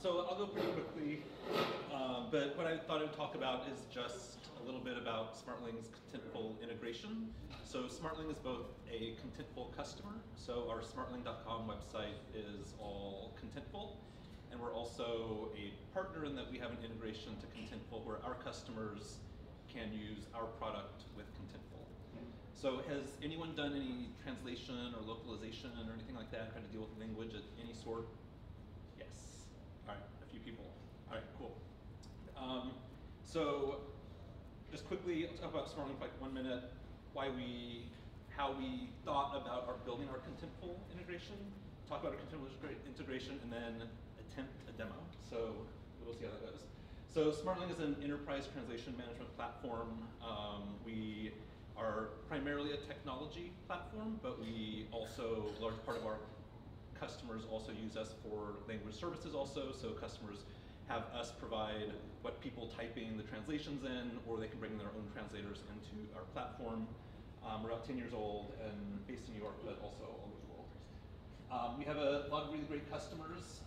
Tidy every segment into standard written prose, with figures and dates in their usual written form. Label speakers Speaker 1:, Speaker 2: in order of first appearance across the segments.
Speaker 1: So I'll go pretty quickly, but what I thought I would talk about is just a little bit about Smartling's Contentful integration. So Smartling is both a Contentful customer, so our smartling.com website is all Contentful, and we're also a partner in that we have an integration to Contentful where our customers can use our product with Contentful. So has anyone done any translation or localization or anything like that, trying to deal with language of any sort? Yes. All right, a few people. All right, cool. So just quickly, I'll talk about Smartling for like 1 minute, how we thought about building our Contentful integration, talk about our Contentful integration, and then attempt a demo. So we'll see how that goes. So Smartling is an enterprise translation management platform. We are primarily a technology platform, but we also, a large part of our customers also use us for language services also, so customers have us provide what people typing the translations in, or they can bring their own translators into our platform. We're about 10 years old and based in New York, but also all over the world. We have a lot of really great customers,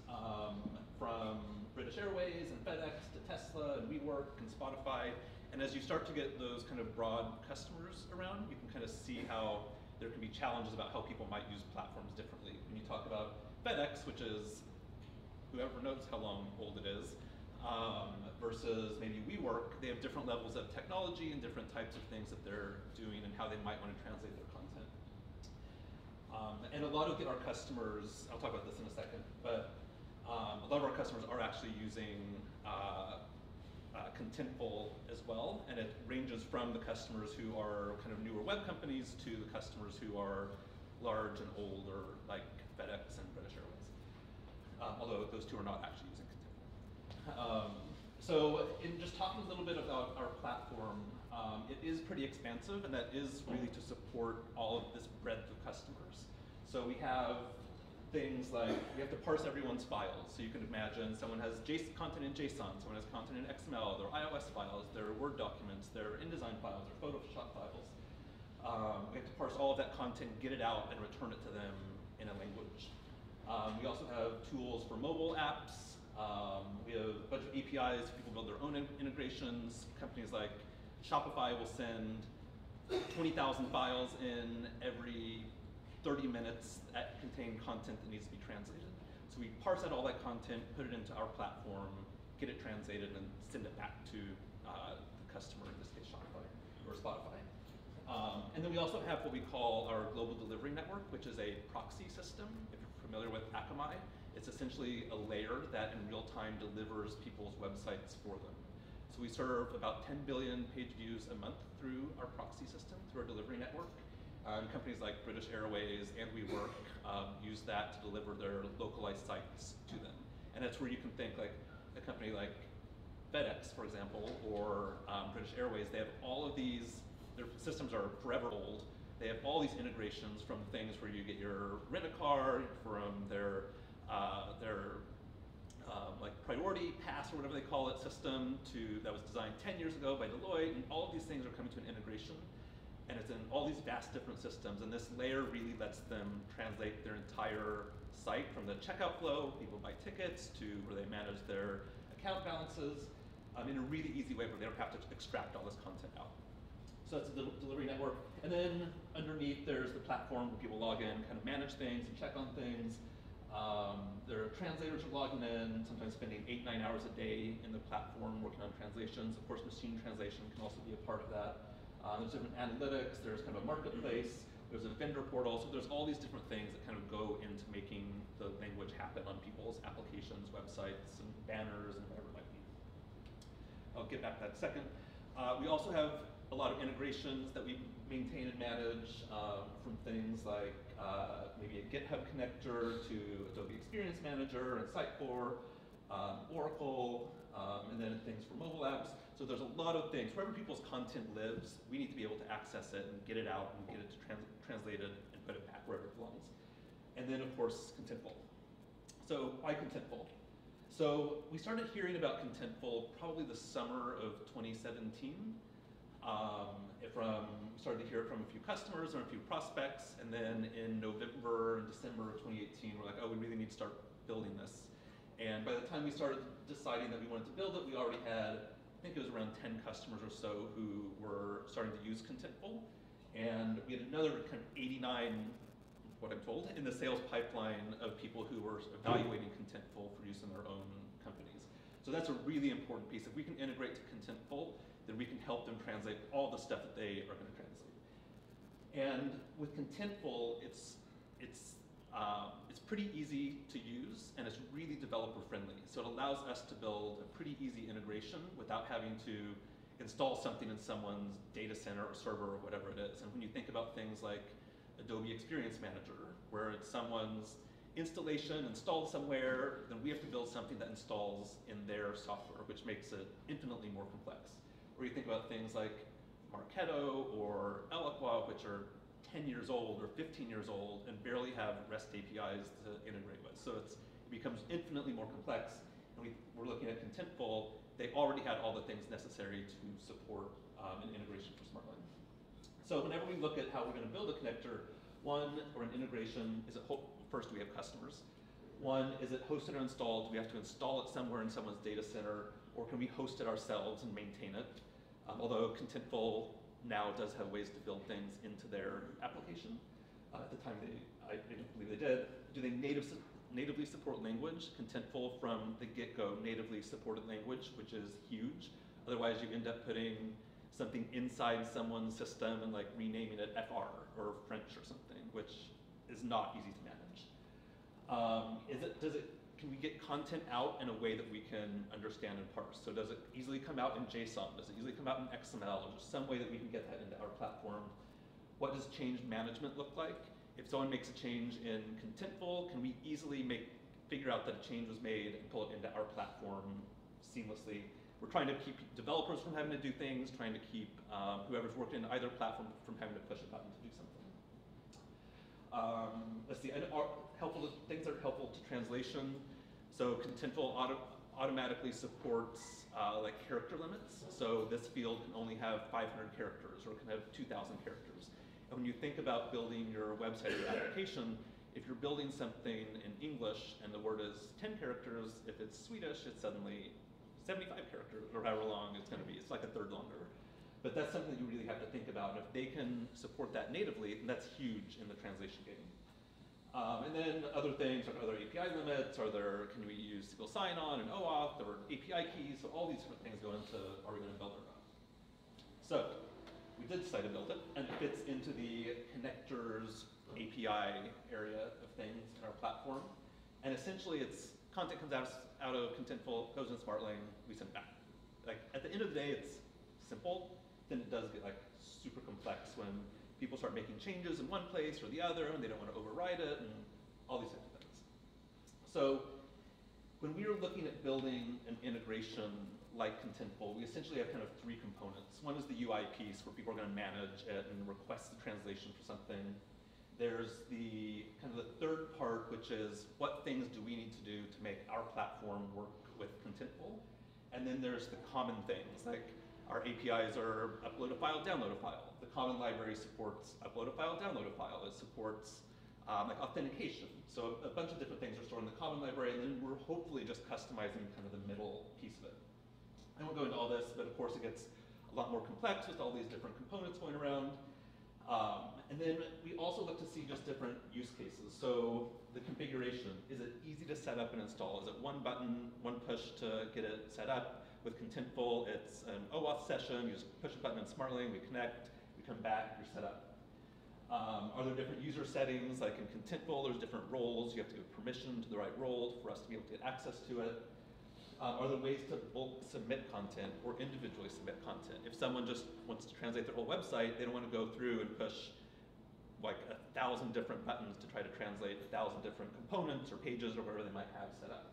Speaker 1: from British Airways and FedEx to Tesla and WeWork and Spotify. And as you start to get those kind of broad customers around, you can kind of see how there can be challenges about how people might use platforms differently. When you talk about FedEx, which is, whoever knows how long old it is, versus maybe WeWork, they have different levels of technology and different types of things that they're doing and how they might want to translate their content. And a lot of our customers, I'll talk about this in a second, but a lot of our customers are actually using Contentful as well, and it ranges from the customers who are kind of newer web companies to the customers who are large and older, like FedEx and British Airways, although those two are not actually using Contentful. So in just talking a little bit about our platform, it is pretty expansive, and that is really to support all of this breadth of customers. So we have things like, we have to parse everyone's files. So you can imagine someone has content in JSON, someone has content in XML, their iOS files, their Word documents, their InDesign files, their Photoshop files. We have to parse all of that content, get it out, and return it to them in a language. We also have tools for mobile apps. We have a bunch of APIs, people build their own integrations. Companies like Shopify will send 20,000 files in every 30 minutes that contain content that needs to be translated. So we parse out all that content, put it into our platform, get it translated, and send it back to the customer, in this case Shopify or Spotify. And then we also have what we call our global delivery network, which is a proxy system. If you're familiar with Akamai, it's essentially a layer that in real time delivers people's websites for them. So we serve about 10 billion page views a month through our proxy system, through our delivery network. Companies like British Airways and WeWork use that to deliver their localized sites to them. And that's where you can think like a company like FedEx, for example, or British Airways, they have all of these, their systems are forever old. They have all these integrations from things where you get your rent-a-car, from their like priority pass or whatever they call it system that was designed 10 years ago by Deloitte, and all of these things are coming to an integration. And it's in all these vast different systems, and this layer really lets them translate their entire site from the checkout flow, people buy tickets, to where they manage their account balances, in a really easy way where they don't have to extract all this content out. So that's the delivery network. And then underneath there's the platform where people log in, kind of manage things and check on things. Their translators are logging in, sometimes spending 8-9 hours a day in the platform working on translations. Of course, machine translation can also be a part of that. There's different analytics, there's kind of a marketplace, there's a vendor portal, so there's all these different things that kind of go into making the language happen on people's applications, websites, and banners, and whatever it might be. I'll get back to that in a second. We also have a lot of integrations that we maintain and manage, from things like maybe a GitHub connector to Adobe Experience Manager and Sitecore, Oracle, and then things for mobile apps. So there's a lot of things. Wherever people's content lives, we need to be able to access it and get it out and get it translated and put it back wherever it belongs. And then, of course, Contentful. So why Contentful? So we started hearing about Contentful probably the summer of 2017. Started to hear it from a few customers or a few prospects, and then in November and December of 2018, we're like, oh, we really need to start building this. And by the time we started deciding that we wanted to build it, we already had, I think it was around 10 customers or so who were starting to use Contentful. And we had another kind of 89, what I'm told, in the sales pipeline of people who were evaluating Contentful for use in their own companies. So that's a really important piece. If we can integrate to Contentful, then we can help them translate all the stuff that they are going to translate. And with Contentful, it's pretty easy to use, and it's really developer friendly. So it allows us to build a pretty easy integration without having to install something in someone's data center or server or whatever it is. And when you think about things like Adobe Experience Manager, where it's someone's installation installed somewhere, then we have to build something that installs in their software, which makes it infinitely more complex. Or you think about things like Marketo or Eloqua, which are 10 years old or 15 years old and barely have REST APIs to integrate with. So it becomes infinitely more complex. And we're looking at Contentful. They already had all the things necessary to support an integration for Smartling. So whenever we look at how we're going to build a connector, one, or an integration, is it first, do we have customers? One, is it hosted or installed? Do we have to install it somewhere in someone's data center, or can we host it ourselves and maintain it? Although Contentful now does have ways to build things into their application. At the time, I don't believe they did. Do they natively support language? Contentful from the get-go natively supported language, which is huge. Otherwise, you end up putting something inside someone's system and like renaming it FR or French or something, which is not easy to manage. Can we get content out in a way that we can understand and parse? So does it easily come out in JSON? Does it easily come out in XML? Or just some way that we can get that into our platform? What does change management look like? If someone makes a change in Contentful, can we easily figure out that a change was made and pull it into our platform seamlessly? We're trying to keep developers from having to do things, trying to keep whoever's worked in either platform from having to push a button to do something. Let's see, things that are helpful to translation. So Contentful automatically supports like character limits. So this field can only have 500 characters or can have 2,000 characters. And when you think about building your website or application, if you're building something in English and the word is 10 characters, if it's Swedish, it's suddenly 75 characters or however long it's going to be. It's like a third longer. But that's something you really have to think about. And if they can support that natively, then that's huge in the translation game. And then other things, are there API limits? Can we use single sign-on and OAuth or API keys? So all these different things go into, are we going to build it or not? So we did decide to build it, and it fits into the connectors API area of things in our platform. And essentially, content comes out of Contentful, goes in Smartling, we send it back. Like at the end of the day, it's simple. Then it does get like super complex when people start making changes in one place or the other, and they don't want to override it, and all these types of things. So when we were looking at building an integration like Contentful, we essentially have kind of three components. One is the UI piece, where people are going to manage it and request the translation for something. There's the kind of the third part, which is what things do we need to do to make our platform work with Contentful? And then there's the common things, like our APIs are upload a file, download a file. The common library supports upload a file, download a file. It supports like authentication. So a bunch of different things are stored in the common library, and then we're hopefully just customizing kind of the middle piece of it. I won't go into all this, but of course it gets a lot more complex with all these different components going around. And then we also look to see just different use cases. So the configuration, is it easy to set up and install? Is it one button, one push to get it set up? With Contentful, it's an OAuth session. You just push a button in Smartling, we connect, we come back, you're set up. Are there different user settings? Like in Contentful, there's different roles. You have to give permission to the right role for us to be able to get access to it. Are there ways to bulk submit content or individually submit content? If someone just wants to translate their whole website, they don't want to go through and push like 1,000 different buttons to try to translate 1,000 different components or pages or whatever they might have set up.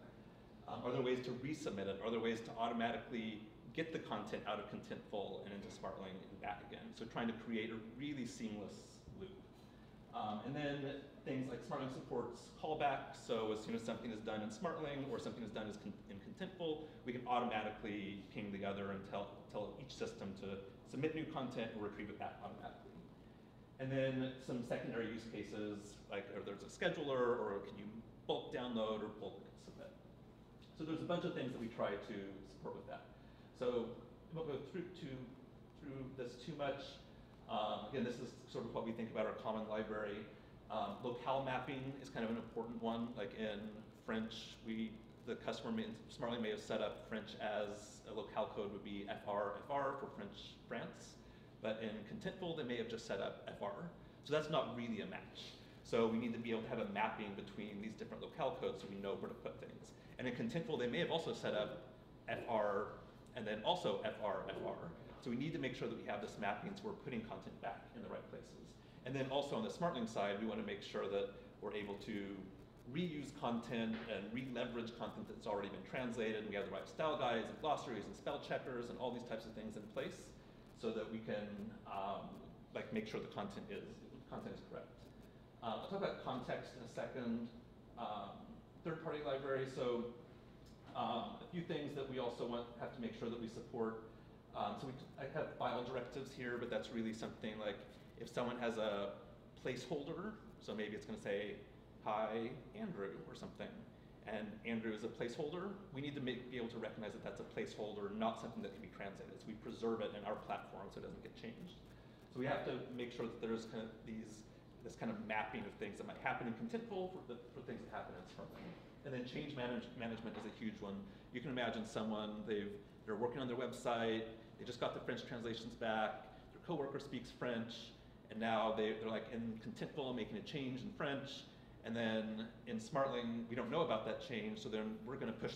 Speaker 1: Are there ways to resubmit it? Are there ways to automatically get the content out of Contentful and into Smartling and back again? So trying to create a really seamless loop. And then things like Smartling supports callback. So as soon as something is done in Smartling or something is done in Contentful, we can automatically ping the other and tell each system to submit new content and retrieve it back automatically. And then some secondary use cases, like if there's a scheduler or can you bulk download or bulk submit. So there's a bunch of things that we try to support with that. So I won't go through this too much. Again, this is sort of what we think about our common library. Locale mapping is kind of an important one. Like in French, the customer Smartling may have set up French as a locale code would be FR for French France, but in Contentful they may have just set up FR. So that's not really a match. So we need to be able to have a mapping between these different locale codes so we know where to put things. And in Contentful they may have also set up FR and then also FR. So we need to make sure that we have this mapping so we're putting content back in the right places. And then also on the Smartling side, we want to make sure that we're able to reuse content and re-leverage content that's already been translated. We have the right style guides and glossaries and spell checkers and all these types of things in place so that we can make sure the content is correct. I'll talk about context in a second. Third-party library. So a few things that we also have to make sure that we support. I have file directives here, but that's really something like if someone has a placeholder, so maybe it's going to say, hi, Andrew, or something, and Andrew is a placeholder, we need to be able to recognize that that's a placeholder, not something that can be translated. So we preserve it in our platform so it doesn't get changed. So we have to make sure that there's kind of this kind of mapping of things that might happen in Contentful for things that happen in Smartling. And then change management is a huge one. You can imagine someone, they're working on their website, they just got the French translations back, their coworker speaks French, and now they're like in Contentful making a change in French, and then in Smartling, we don't know about that change, so then we're gonna push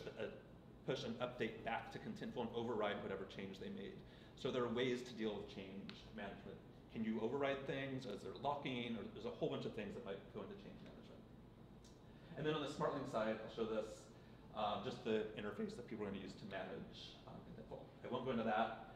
Speaker 1: an update back to Contentful and override whatever change they made. So there are ways to deal with change management. Can you override things? Is there locking? Or there's a whole bunch of things that might go into change management. And then on the Smartling side, I'll show this, just the interface that people are going to use to manage Contentful. I won't go into that,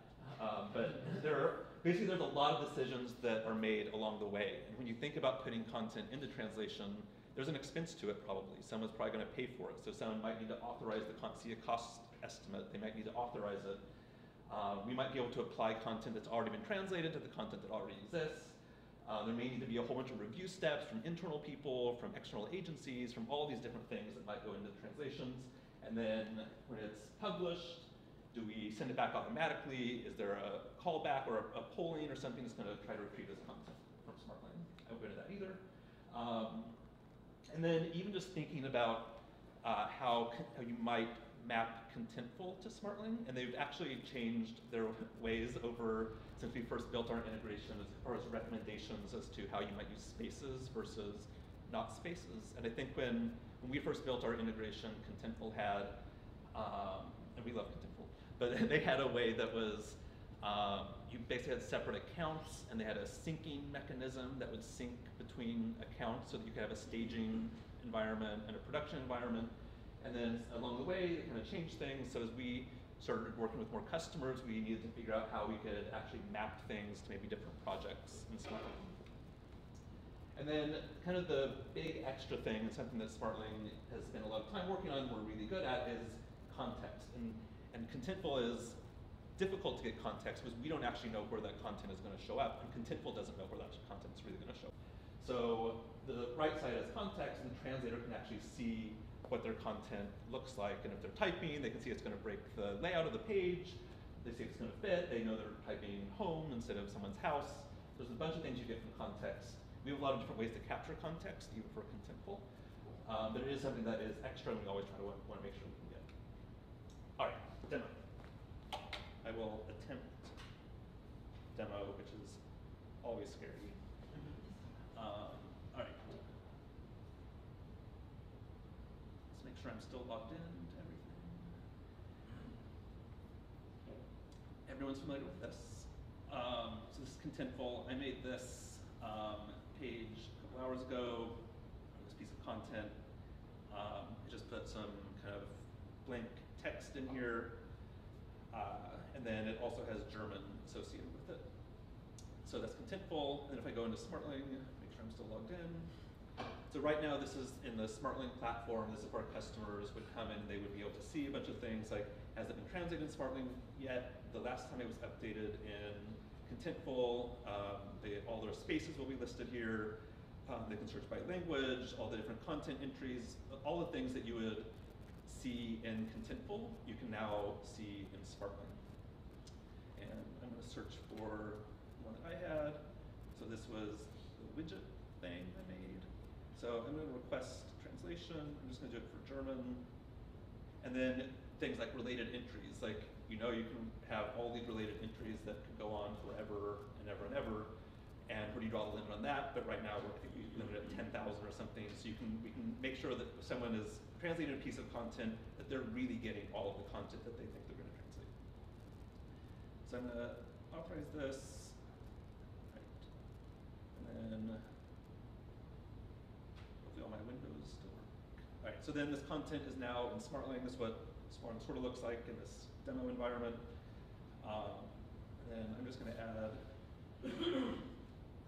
Speaker 1: but basically there's a lot of decisions that are made along the way. And when you think about putting content into translation, there's an expense to it probably. Someone's probably going to pay for it. So someone might need to authorize see a cost estimate. They might need to authorize it. We might be able to apply content that's already been translated to the content that already exists. There may need to be a whole bunch of review steps from internal people, from external agencies, from all these different things that might go into the translations. And then when it's published, do we send it back automatically? Is there a callback or a polling or something that's going to try to retrieve this content from Smartling? I won't go into that either. And then even just thinking about how you might map Contentful to Smartling, and they've actually changed their ways since we first built our integration as far as recommendations as to how you might use spaces versus not spaces. And I think when we first built our integration, Contentful had, and we love Contentful, but they had a way that was, you basically had separate accounts, and they had a syncing mechanism that would sync between accounts so that you could have a staging environment and a production environment. And then along the way, they kind of changed things. So as we started working with more customers, we needed to figure out how we could actually map things to maybe different projects in Smartling. And then kind of the big extra thing, and something that Smartling has spent a lot of time working on, we're really good at, is context. And Contentful is difficult to get context because we don't actually know where that content is going to show up, and Contentful doesn't know where that content is really going to show up. So the right side has context, and the translator can actually see what their content looks like. And if they're typing, they can see it's going to break the layout of the page. They see it's going to fit. They know they're typing home instead of someone's house. There's a bunch of things you get from context. We have a lot of different ways to capture context, even for Contentful. But it is something that is extra, and we always try to want to make sure we can get. All right, demo. I will attempt demo, which is always scary. All right. Let's make sure I'm still logged in to everything. Everyone's familiar with this. So this is Contentful. I made this page a couple hours ago, this piece of content. I just put some kind of blank text in here, and then it also has German associated with it. So that's Contentful. And if I go into Smartling, make sure I'm still logged in. So right now, this is in the Smartling platform. This is where customers would come in and they would be able to see a bunch of things like, has it been translated in Smartling yet? The last time it was updated in Contentful, all their spaces will be listed here. They can search by language, all the different content entries, all the things that you would see in Contentful, you can now see in Smartling. And I'm going to search for one that I had. So this was the widget thing I made. So I'm going to request translation. I'm just going to do it for German. And then things like related entries. Like, you can have all these related entries that could go on forever and ever and ever. And where do you draw the limit on that? But right now, I think we limit it at 10,000 or something. So we can make sure that if someone is translating a piece of content, that they're really getting all of the content that they think they're going to translate. So I'm going to authorize this. Right. And then hopefully all my windows still work. All right. So then this content is now in Smartling. This is what Smartling sort of looks like in this demo environment. And then I'm just going to add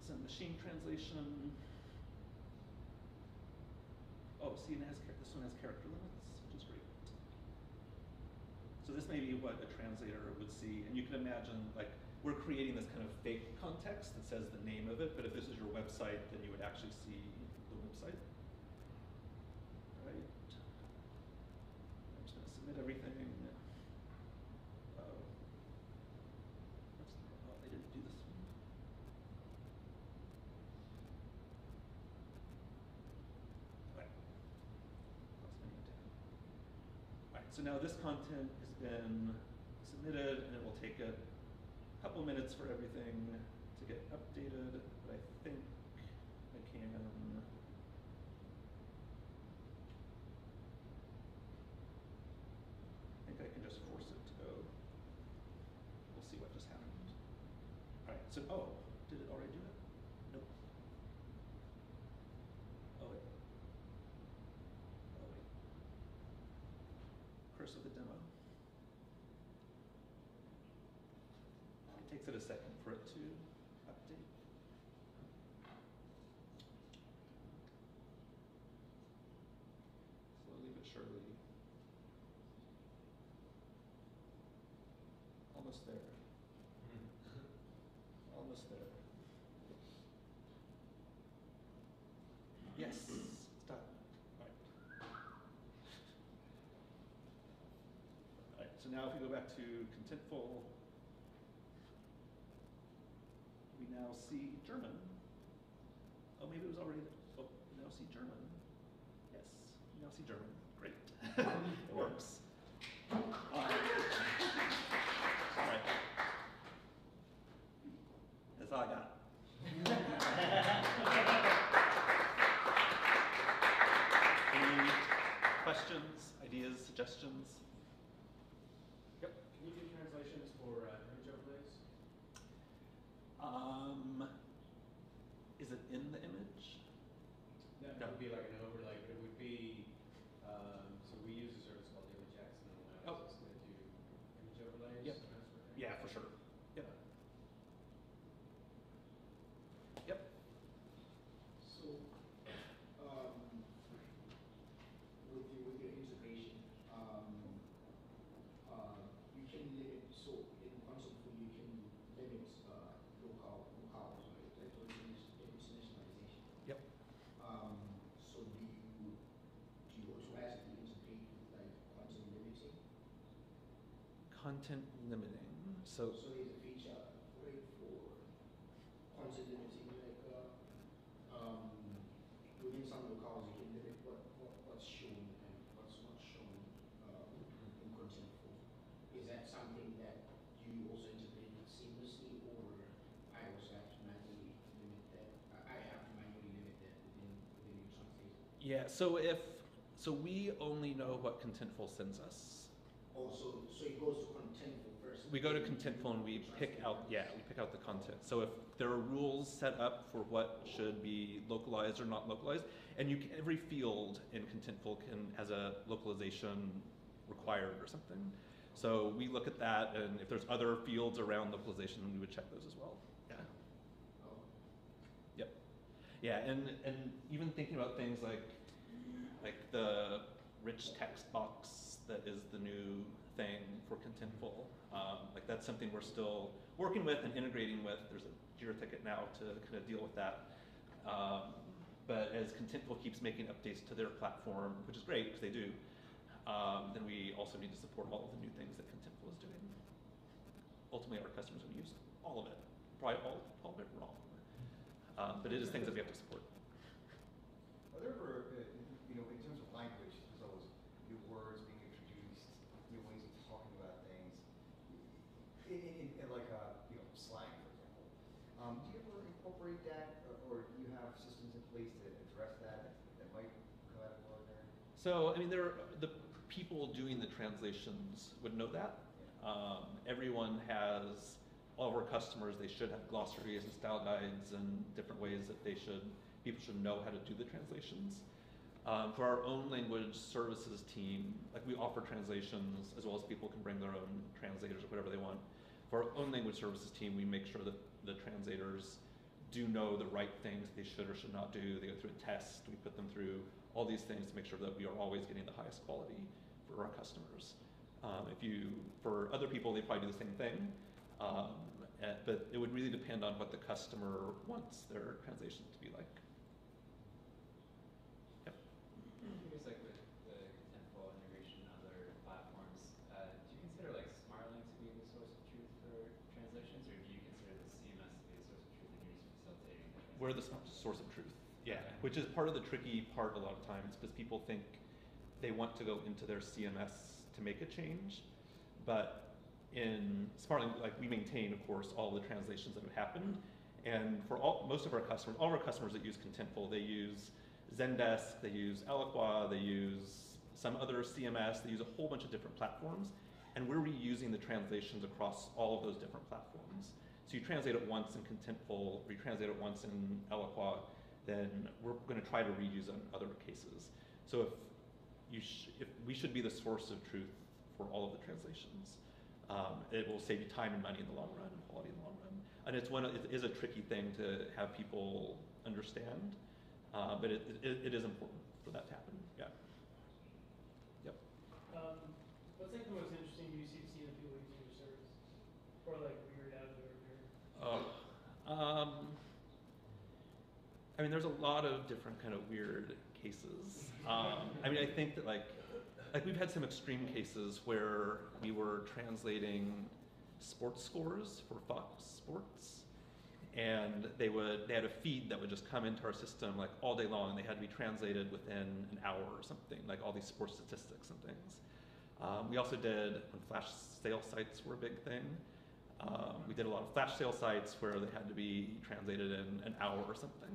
Speaker 1: some machine translation. Oh, see, this one has character limits, which is great. So this may be what a translator would see, and you can imagine, like, we're creating this kind of fake context that says the name of it, but if this is your website, then you would actually see the website. Right. I'm just going to submit everything. They didn't do this one. So now this content has been submitted, and it will take a couple minutes for everything to get updated, but I think I can. I think I can just force it to go. We'll see what just happened. All right, so, did it already do it? Nope. Oh, wait. Curse of the demo. It takes it a second for it to update. Slowly but surely. Almost there. Almost there. Yes, it's done. So now if we go back to Contentful, we now see German. Oh, maybe it was already there. Oh, we now see German. Yes, we now see German. Great. It works. All right. That's all I got. Any questions, ideas, suggestions?
Speaker 2: Can you do translations for image overlays?
Speaker 1: Is it in the image?
Speaker 2: No, it would be like an overlay, but it would be, so we use a service called ImageX, and it allows us to do image overlays.
Speaker 1: Yep. Yeah, for sure. Yep. Yep.
Speaker 3: So, with your integration, you can limit. So in Contentful, you can limit locales, right? Like for internationalization.
Speaker 1: Yep.
Speaker 3: So do you automatically integrate with like content limiting?
Speaker 1: Content limiting. So
Speaker 3: there's a feature, right, for content limiting, like within some locales you can limit what's shown and what's not shown in Contentful. Is that something that you also integrate seamlessly, or I also have to manually limit that? I have to manually limit that within your translation.
Speaker 1: yeah, so we only know what Contentful sends us.
Speaker 3: Also, so it goes to Contentful first.
Speaker 1: We go to Contentful and we pick out the content. So if there are rules set up for what should be localized or not localized, and every field in Contentful has a localization required or something. So we look at that, and if there's other fields around localization, we would check those as well. Yeah.
Speaker 3: Oh.
Speaker 1: Yep. Yeah, and even thinking about things like the rich text box that is the new thing for Contentful. Like that's something we're still working with and integrating with. There's a Jira ticket now to kind of deal with that. But as Contentful keeps making updates to their platform, which is great because they do, then we also need to support all of the new things that Contentful is doing. Ultimately, our customers will use all of it, probably all of it wrong. But it is things that we have to support.
Speaker 4: Are there ever, in terms of language, there's always new words being introduced, new ways of talking about things, in like slang, for example. Do you ever incorporate that, or do you have systems in place to address that might come out of the ordinary?
Speaker 1: So, I mean, the people doing the translations would know that. Everyone has, all of our customers, they should have glossaries and style guides and different ways that people should know how to do the translations. For our own language services team, like we offer translations as well as people can bring their own translators or whatever they want. For our own language services team, we make sure that the translators do know the right things they should or should not do. They go through a test, we put them through all these things to make sure that we are always getting the highest quality for our customers. For other people, they probably do the same thing, but it would really depend on what the customer wants their translations to be like. Yep.
Speaker 5: I guess like with the Contentful integration and other platforms, do you consider like Smartling to be the source of truth for translations, or do you consider the CMS to be the source of truth and you're just facilitating the translation?
Speaker 1: We're the source of truth, yeah. Which is part of the tricky part a lot of times, because people think they want to go into their CMS to make a change, but in Smartling, like we maintain, of course, all the translations that have happened, and for most of our customers, all of our customers that use Contentful, they use Zendesk, they use Eloqua, they use some other CMS, they use a whole bunch of different platforms, and we're reusing the translations across all of those different platforms. So you translate it once in Contentful, or you translate it once in Eloqua, then we're going to try to reuse it in other cases. So if we should be the source of truth for all of the translations. It will save you time and money in the long run, and quality in the long run. And it is a tricky thing to have people understand, but it is important for that to happen. Yeah. Yep.
Speaker 6: What's like the most interesting use you've seen of people using your service, or like weird out of
Speaker 1: I mean, there's a lot of different kind of weird cases. I mean, I think that like we've had some extreme cases where we were translating sports scores for Fox Sports, and they had a feed that would just come into our system like all day long, and they had to be translated within an hour or something, like all these sports statistics and things. We also did when flash sale sites were a big thing. We did a lot of flash sale sites where they had to be translated in an hour or something.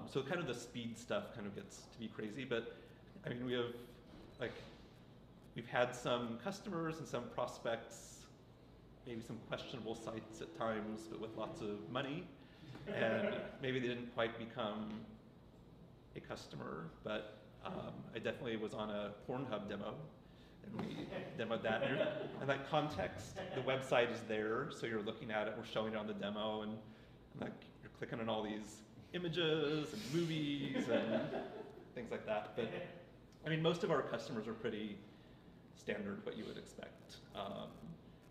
Speaker 1: So kind of the speed stuff kind of gets to be crazy, but I mean, we've had some customers and some prospects, maybe some questionable sites at times, but with lots of money, and maybe they didn't quite become a customer, but I definitely was on a Pornhub demo, and we demoed that. And like context, the website is there, so you're looking at it, we're showing it on the demo, and like you're clicking on all these images and movies and things like that. But I mean, most of our customers are pretty standard, what you would expect,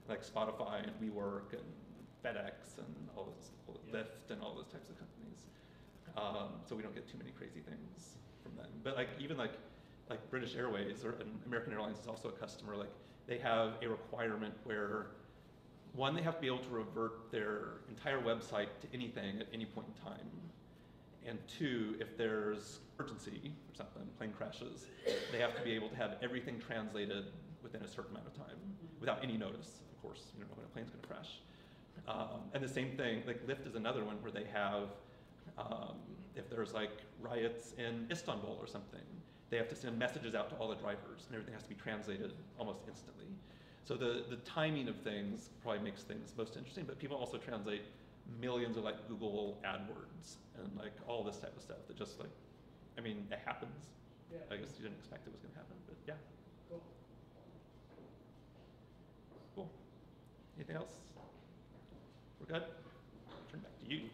Speaker 1: like Spotify and WeWork and FedEx and Lyft and all those types of companies. So we don't get too many crazy things from them. But like even like British Airways or American Airlines is also a customer. Like they have a requirement where one, they have to be able to revert their entire website to anything at any point in time. And two, if there's urgency or something, plane crashes, they have to be able to have everything translated within a certain amount of time, without any notice, of course. You don't know when a plane's gonna crash. And the same thing, like Lyft is another one where they have, if there's like riots in Istanbul or something, they have to send messages out to all the drivers, and everything has to be translated almost instantly. So the timing of things probably makes things most interesting, but people also translate millions of like Google AdWords and like all this type of stuff that just like, I mean, it happens.
Speaker 6: Yeah.
Speaker 1: I guess you didn't expect it was gonna happen, but yeah.
Speaker 6: Cool.
Speaker 1: Cool. Anything else? We're good? Turn back to you.